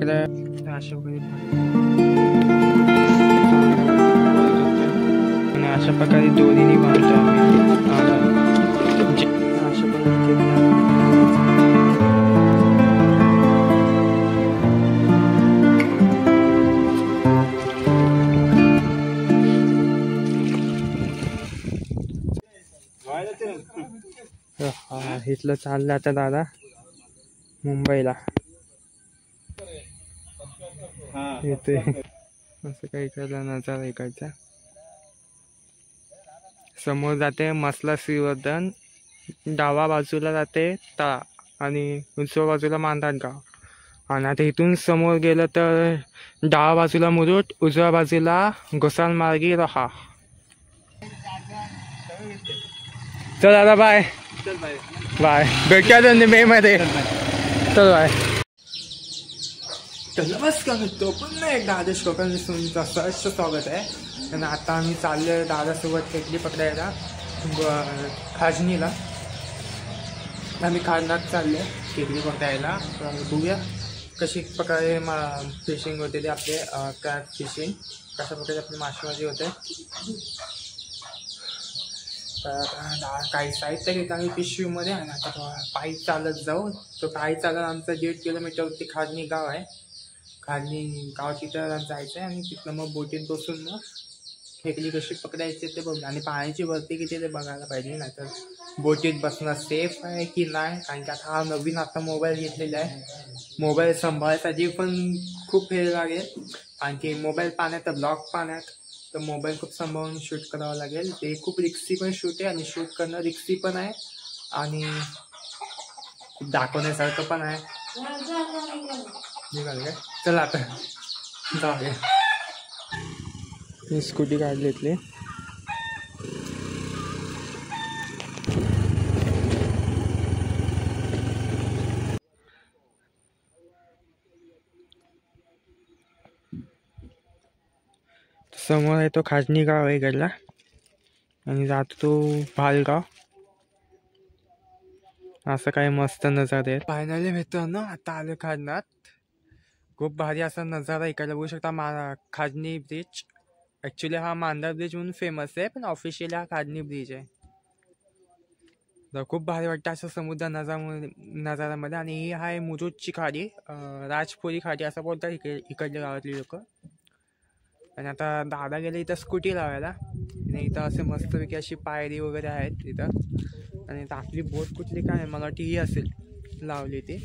वगैरे अशा अशा प्रकारे दोरीने बांधतो आम्ही अशा प्रकारे इथलं चाललं आता दादा मुंबईला येते असं काही इकडला नजारा इकडचा समोर जाते मसला श्रीवर्धन डावा बाजूला जाते तळा आणि उजव्या बाजूला मांदाडगाव आणि आता इथून समोर गेलं तर डावा बाजूला मुरुड उजव्या बाजूला घोसाल मार्गी रहा. चल दादा बाय बाय भेटूया मे मध्ये चल बाय. तर नमस्कार तो पुन्हा एकदा आदेश कोकण तुमचं सहर्ष स्वागत आहे. आणि आता आम्ही चाललोय दादासोबत खेकडी पकडायला खाजनीला. आम्ही खाजनात चाललोय खेकडी पकडायला. बघूया कशी प्रकारे फिशिंग होते ते आपले क्रॅप फिशिंग कशा प्रकारे आपली मासेमारी होते. तर काही साहित्य घेतो आम्ही पिशवीमध्ये आणि आता पायी चालत जाऊ. तो पायी चालत आमचं 1.5 किलोमीटरवरती खाजनी गाव आहे. खाजनी गाव तिथं जायचं आहे आणि तिथनं मग बोटीत बसून मग खेकडी कशी पकडायची ते बघ आणि पाण्याची भरती किती ते बघायला पाहिजे. नाही तर बोटीत बसणं सेफ आहे की नाही. कारण की आता हा नवीन आता मोबाईल घेतलेला आहे. मोबाईल सांभाळायसाठी पण खूप हे लागेल. आणखी मोबाईल पाण्यात ब्लॉक पाण्यात तर मोबाईल खूप सांभाळून शूट करावं लागेल. ते खूप रिक्सी पण शूट आहे आणि शूट करणं रिक्सी पण आहे आणि खूप दाखवण्यासारखं पण आहे. निघाल काय चला आता जाऊया. मी स्कूटी काढली इथली. समोर आहे तो खाजनी गाव आहे इकडला आणि जातो तो भालगाव. असं काही मस्त नजारे आहेत. फायनली मित्रांनो आता आलो खाजनात. खूप भारी असा नजारा इकडला बघू शकता. खाजनी ब्रिज ॲक्च्युली हा मांदा ब्रिज म्हणून फेमस आहे पण ऑफिशियली हा खाजनी ब्रिज आहे. तर खूप भारी वाटतं असं समुद्र नजारामध्ये. आणि ही आहे मुरुडची खाडी राजपुरी खाडी असं बोलतात इकडल्या गावातली लोक. आणि आता दादा गेले इथं स्कूटी लावायला आणि इथं असे मस्तपैकी अशी पायरी वगैरे आहेत इथं. आणि आपली बोट कुठली काय मला वाटतं ही असेल लावली ती.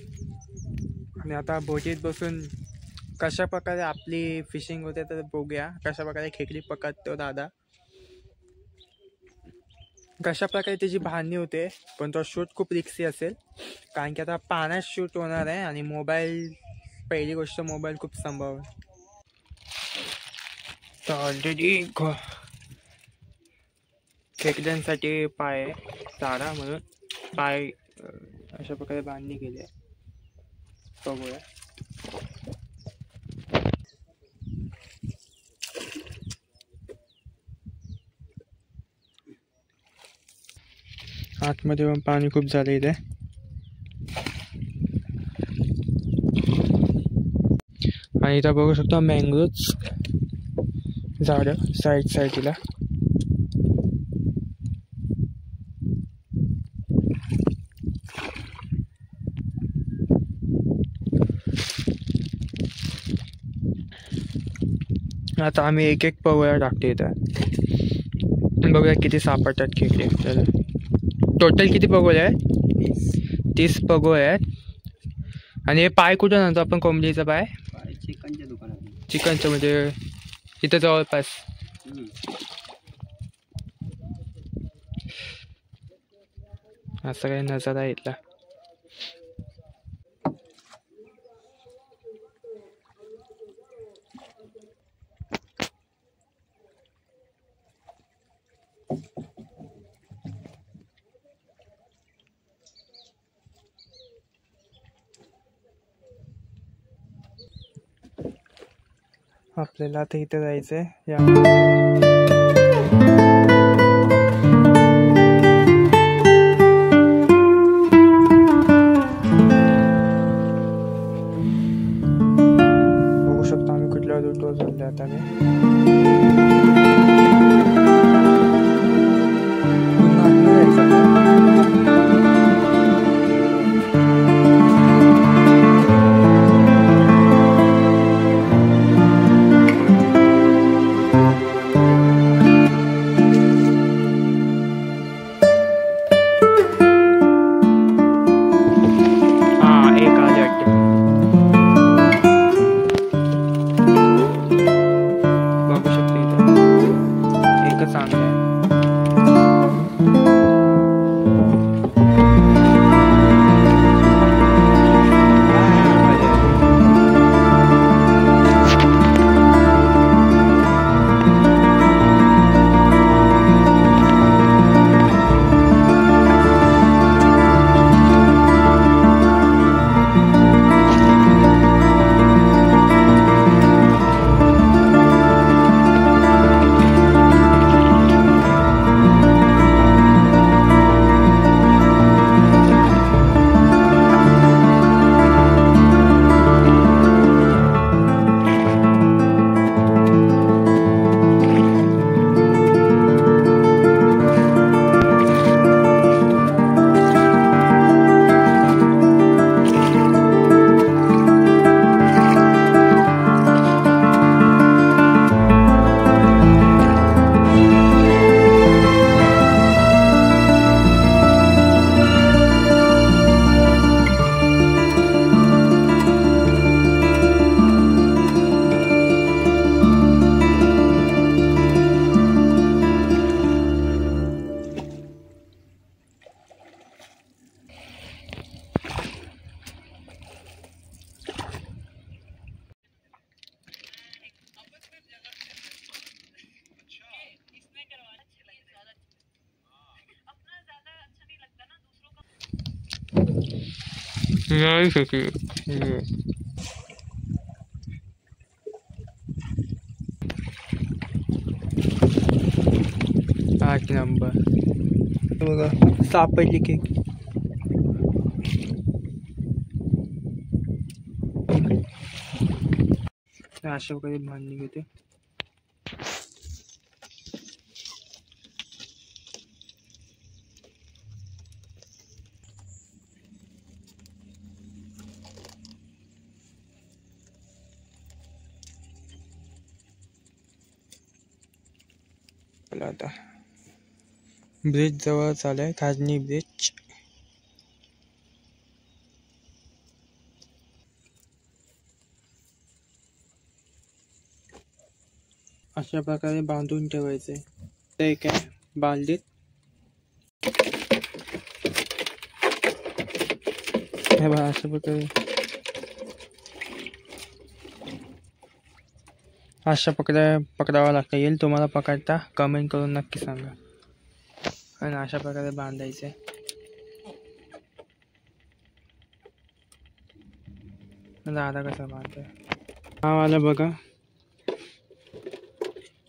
आणि आता बोटीत बसून कशा प्रकारे आपली फिशिंग होते तर बघूया. कशा प्रकारे खेकडी पकडतो दादा. कशा प्रकारे त्याची बांधणी होते. पण तो शूट खूप रिक्सी असेल कारण की आता पाण्यात शूट होणार आहे आणि मोबाईल पहिली गोष्ट मोबाईल खूप सांभाळ. तर ऑलरेडी खेकड्यांसाठी पाय चारा म्हणून पाय अशा प्रकारे बांधणी केली आहे. बघूया आतमध्ये पण पाणी खूप झालं इथे. आणि इथं बघू शकतो मँग्रोव्ज झाडं साईडला. आता आम्ही एक एक पवळ्या टाकतो इथं. बघूया किती सापडतात खेकडे. तर टोटल किती पगोळे आहेत? 30 पगोळे आहेत. आणि हे पाय कुठं आणतो आपण कोंबडीचा पाय? चिकनच्या दुकानात. चिकनचं म्हणजे इथं जवळपास. असं काही नजारा आहे इथला. आपल्याला आता इथे जायचंय. पहिल्यावर टोचवले आता ते पुन्हा आतमध्ये जायचं का? एक आले वाटते बघू शकते इथं एकच चांगलं आहे. नहीं सकी 8 नंबर बघा सापडली केक. अशा प्रकारे बांधणी घेते. आता ब्रिज जवळ चालू खाजनी ब्रिज. अशा प्रकारे बांधून ठेवायचे. ते काय बालदीत हे बघा अशा प्रकारे पकडावा लागतं. येईल तुम्हाला पकडता कमेंट करून नक्की सांगा. आणि अशा प्रकारे बांधायचे. दादा कसा बांधतोय हा वाला बघा.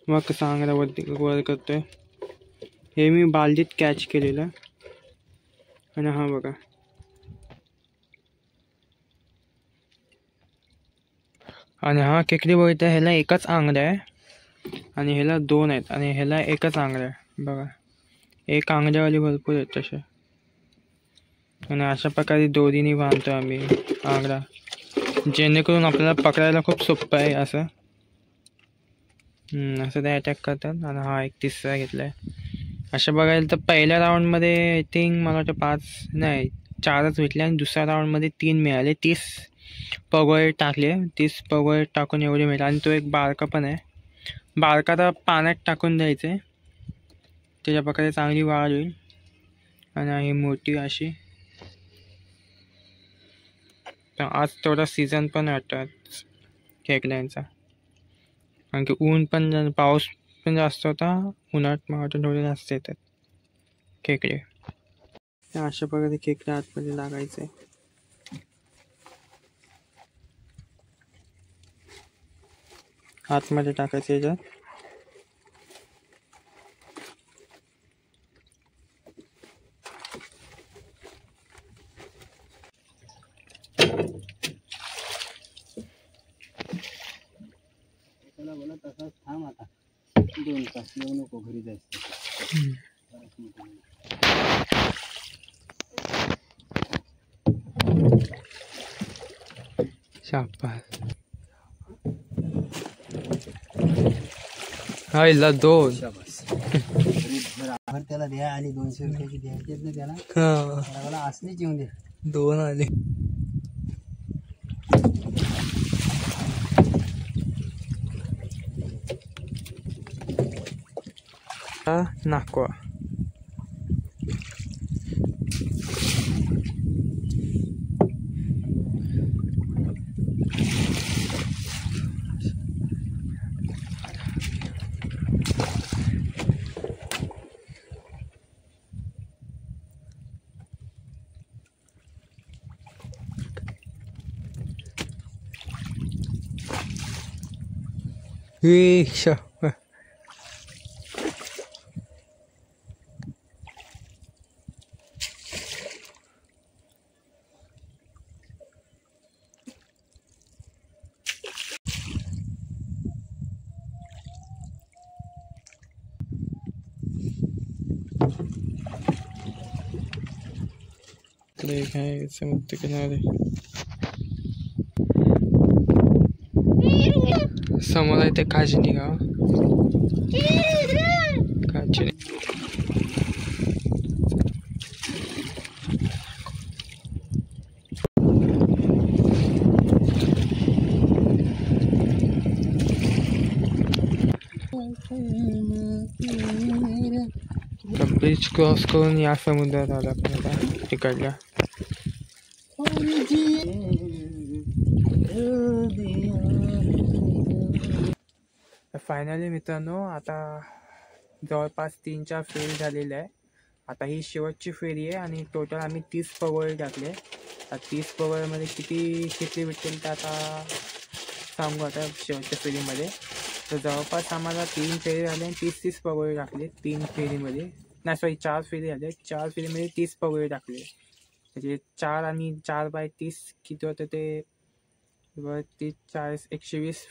मग सांगा वर करतोय. हे मी बालदीत कॅच केलेलं. आणि हा बघा आणि हा खेकडी बघितलं. ह्याला एकच आंगड्या आहे आणि ह्याला 2 आहेत आणि ह्याला एकच आंगड्या आहे. बघा एक आंगड्यावाली भरपूर आहेत तसे. आणि अशा प्रकारे दोरीने बांधतो आम्ही आंगडा, जेणेकरून आपल्याला पकडायला खूप सोपं आहे. असं ते अटॅक करतात. आणि हा एक तिसरा घेतलाय. अशा बघायला तर पहिल्या राऊंडमध्ये आय थिंक मला वाटतं 5 नाही 4च भेटले आणि दुसऱ्या राऊंडमध्ये 3 मिळाले. 30 पगोळे टाकले. 30 पगोळे टाकून एवढे मिळाले. आणि तो एक बारका पण आहे. बारका तर पाण्यात टाकून द्यायचे. त्याच्या प्रकारे चांगली वाढ होईल. आणि ही मोठी अशी. आज थोडा सीझन पण वाटतात खेकड्यांचा, कारण की ऊन पण पाऊस पण जास्त होता. उन्हाळ्यात मला वाटतं थोडे जास्त येतात खेकडे. अशा प्रकारे खेकडे आतमध्ये लागायचे. आतमध्ये टाकायचे याच्यात. त्याला बोला तसाच थांब आता 2 तास येऊ नको घरी जायचं. शाबास. हा इला 2 त्याला द्या आणि 200 रुपयाची द्यायची ना त्याला. मला असलीच येऊन दे. 2 आले. नाकवा है समुद्र किनारे. समोर आहे ते काजनी गाव. काजनी ब्रिज क्रॉस करून या समुद्रात आला आपल्याला तिकडल्या. फायनली मित्रांनो आता जवळपास 3-4 फेरी झालेल्या आहे. आता ही शेवटची फेरी आहे आणि टोटल आम्ही 30 पगोळे टाकले. 30 पगोळ्यामध्ये किती भेटतील ते आता सांगू आता शेवटच्या फेरीमध्ये. तर जवळपास आम्हाला 3 फेरी झाले आणि 30 पगोळे टाकले 3 फेरीमध्ये. नाही सॉरी 4 फेरी झाले. 4 फेरीमध्ये 30 पगोळे टाकले. म्हणजे 4 आणि 4/30 किती होतं ते 30, 40, 120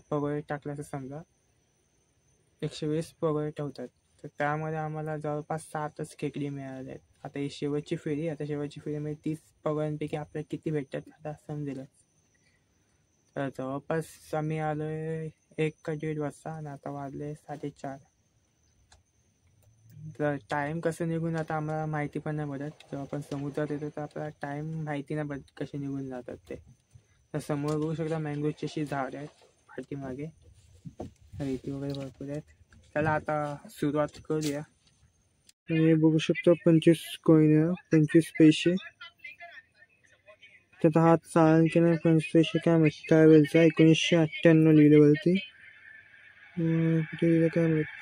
पगोळे टाकले असं समजा. 120 पगोळे ठेवतात. तर त्यामध्ये आम्हाला जवळपास 7च खेकडी मिळाले आहेत. आता ही शेवटची फेरी. आता शेवटची फेरीमध्ये 30 पगोळ्यांपैकी आपल्याला किती भेटतात आता समजेल. तर जवळपास आम्ही आलो आहे 1 का 1:30 वाजता आणि आता वाजले 4:30. तर टाईम कसं निघून आता आम्हाला माहिती पण नाही पडत. जेव्हा आपण समुद्रात येतो तर आपल्याला टाईम माहिती नाही पडत कसे निघून जातात ते. तर समोर बघू शकता मँगोची अशी झाड आहेत पाठीमागे. रेती वगैरे भरपूर आहेत. त्याला आता सुरुवात करूया. आणि बघू शकतो 25 कॉईन 25 पैसे. त्याचा हात चालन की नाही 25 पैसे काय माहिती. काय वेळचा 1998 लिहिलं वरती. कुठे लिहिलं काय माहिती.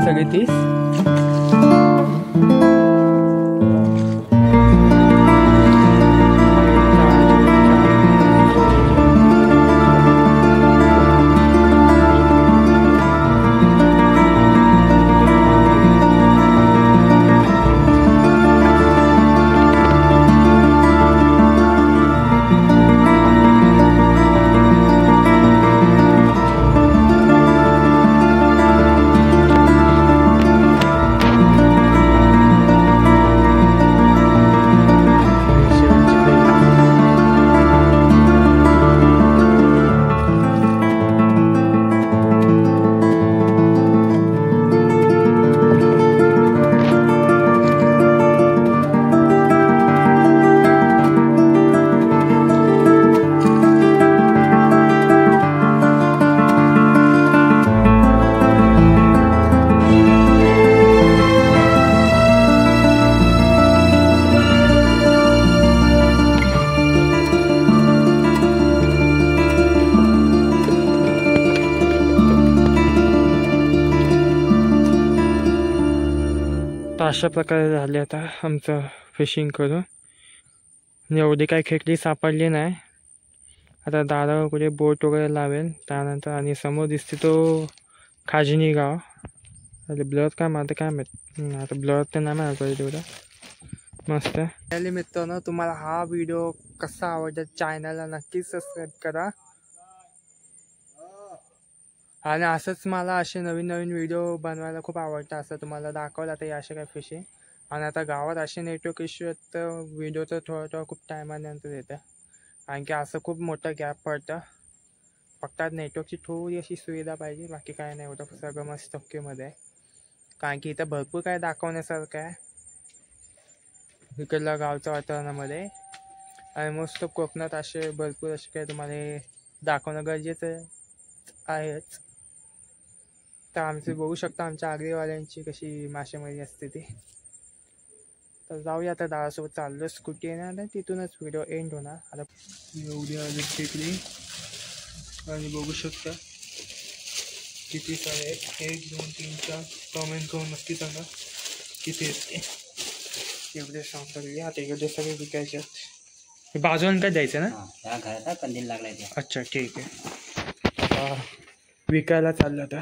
सगळे 30. अशा प्रकारे झाले आता आमचं फिशिंग करून. एवढी काही खेकडी सापडली नाही. आता दारावर कुठे बोट वगैरे लावेल त्यानंतर. आणि समोर दिसते तो खाजनी गाव. अरे ब्लर काय मारतं काय माहीत. आता ब्लर तर नाही मारतो तेवढं. मस्त आहे. मित्रांनो तुम्हाला हा व्हिडिओ कसा आवडला चॅनलला नक्कीच सबस्क्राईब करा. आणि असंच मला असे नवीन नवीन व्हिडिओ बनवायला खूप आवडतं. असं तुम्हाला दाखवलं आता असे काय फिशिंग. आणि आता गावात असे नेटवर्क इश्यू आहेत तर व्हिडिओ तर थोडं खूप टायमानंतर येतं. कारण की असं खूप मोठं गॅप पडतं. फक्त नेटवर्कची थोडी अशी सुविधा पाहिजे. बाकी काय नाही एवढं सगळं मस्त ओकेमध्ये आहे. कारण की इथं भरपूर काय दाखवण्यासारखं आहे इकडल्या गावच्या वातावरणामध्ये. आणि मोस्ट ऑफ कोकणात असे भरपूर असे काय तुम्हाला दाखवणं गरजेचं आहेच. तर आमचे बघू शकता आमच्या आगरीवाल्यांची कशी मासेमारी असते ती. तर जाऊया आता दादासोबत चाललो. स्कूटी येणार नाही तिथूनच व्हिडिओ एंड होणार. आता एवढी आली टेकली आणि बघू शकता किती सारे 1 2 3 4 कमेंट करून नक्की सांगा किती येते. एवढे सांगता आता एवढे सगळे विकायचे आहेत. बाजून काय द्यायचं ना. कंदील लागलाय. अच्छा ठीक आहे. विकायला चाललं आता.